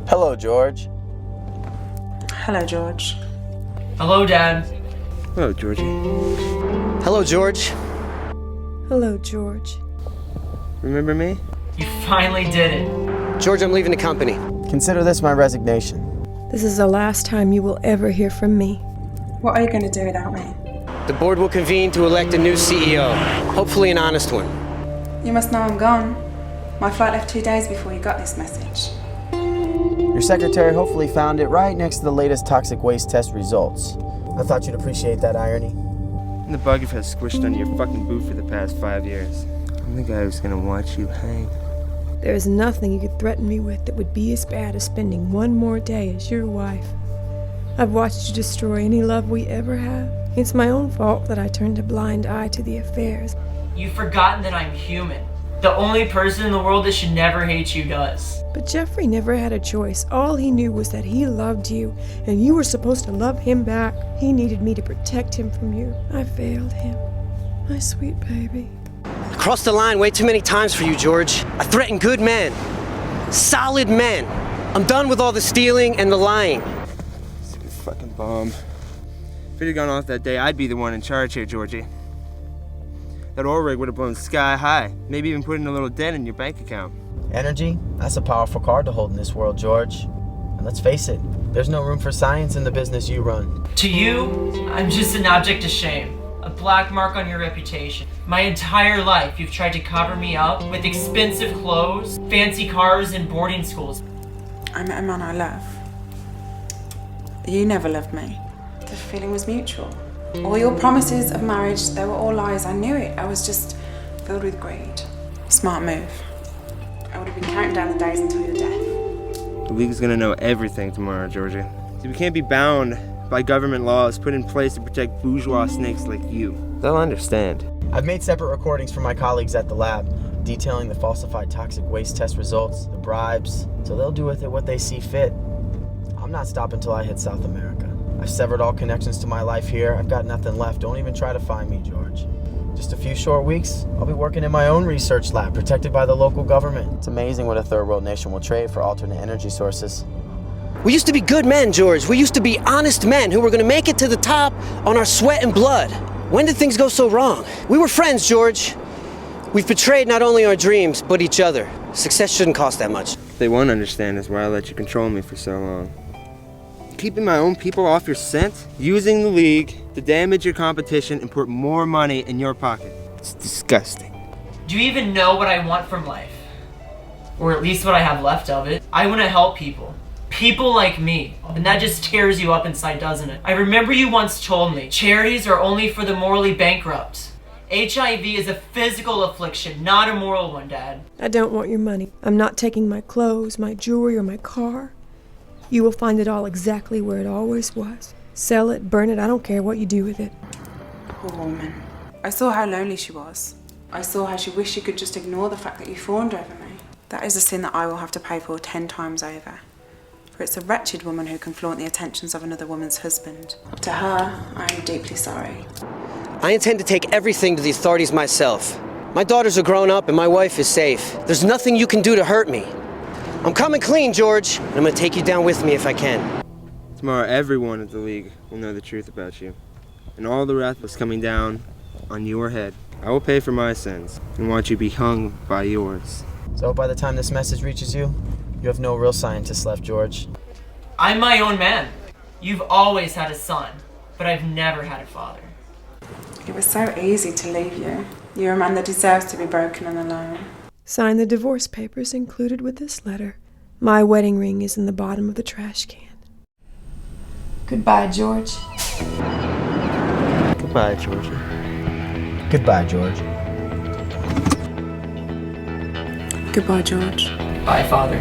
Hello, George. Hello, George. Hello, Dad. Hello, Georgie. Hello, George. Hello, George. Remember me? You finally did it. George, I'm leaving the company. Consider this my resignation. This is the last time you will ever hear from me. What are you going to do without me? The board will convene to elect a new CEO. Hopefully an honest one. You must know I'm gone. My flight left 2 days before you got this message. Your secretary hopefully found it right next to the latest toxic waste test results. I thought you'd appreciate that irony. And the bug has squished under your fucking boot for the past 5 years. I'm the guy who's gonna watch you hang. There is nothing you could threaten me with that would be as bad as spending one more day as your wife. I've watched you destroy any love we ever had. It's my own fault that I turned a blind eye to the affairs. You've forgotten that I'm human. The only person in the world that should never hate you does. But Jeffrey never had a choice. All he knew was that he loved you, and you were supposed to love him back. He needed me to protect him from you. I failed him. My sweet baby. I crossed the line way too many times for you, George. I threatened good men. Solid men. I'm done with all the stealing and the lying. Stupid fucking bomb. If it had gone off that day, I'd be the one in charge here, Georgie. That oil rig would have blown sky high, maybe even put in a little dent in your bank account. Energy? That's a powerful card to hold in this world, George. And let's face it, there's no room for science in the business you run. To you, I'm just an object of shame. A black mark on your reputation. My entire life, you've tried to cover me up with expensive clothes, fancy cars, and boarding schools. I met a man I love. You never loved me. The feeling was mutual. All your promises of marriage, they were all lies. I knew it. I was just filled with greed. Smart move. I would have been counting down the days until your death. The League's gonna know everything tomorrow, Georgie. See, we can't be bound by government laws put in place to protect bourgeois snakes like you. They'll understand. I've made separate recordings for my colleagues at the lab, detailing the falsified toxic waste test results, the bribes, so they'll do with it what they see fit. I'm not stopping till I hit South America. I've severed all connections to my life here. I've got nothing left. Don't even try to find me, George. Just a few short weeks, I'll be working in my own research lab, protected by the local government. It's amazing what a third world nation will trade for alternate energy sources. We used to be good men, George. We used to be honest men who were gonna make it to the top on our sweat and blood. When did things go so wrong? We were friends, George. We've betrayed not only our dreams, but each other. Success shouldn't cost that much. They won't understand is why I let you control me for so long. Keeping my own people off your scent, using the League to damage your competition and put more money in your pocket. It's disgusting. Do you even know what I want from life? Or at least what I have left of it? I want to help people. People like me. And that just tears you up inside, doesn't it? I remember you once told me, charities are only for the morally bankrupt. HIV is a physical affliction, not a moral one, Dad. I don't want your money. I'm not taking my clothes, my jewelry, or my car. You will find it all exactly where it always was. Sell it, burn it, I don't care what you do with it. Poor woman. I saw how lonely she was. I saw how she wished she could just ignore the fact that you fawned over me. That is a sin that I will have to pay for 10 times over. For it's a wretched woman who can flaunt the attentions of another woman's husband. To her, I am deeply sorry. I intend to take everything to the authorities myself. My daughters are grown up and my wife is safe. There's nothing you can do to hurt me. I'm coming clean, George, and I'm gonna take you down with me if I can. Tomorrow, everyone at the League will know the truth about you. And all the wrath is coming down on your head. I will pay for my sins and watch you be hung by yours. So by the time this message reaches you, you have no real scientists left, George. I'm my own man. You've always had a son, but I've never had a father. It was so easy to leave you. You're a man that deserves to be broken and alone. Sign the divorce papers included with this letter. My wedding ring is in the bottom of the trash can. Goodbye, George. Goodbye, Georgie. Goodbye, George. Goodbye, George. Bye, Father.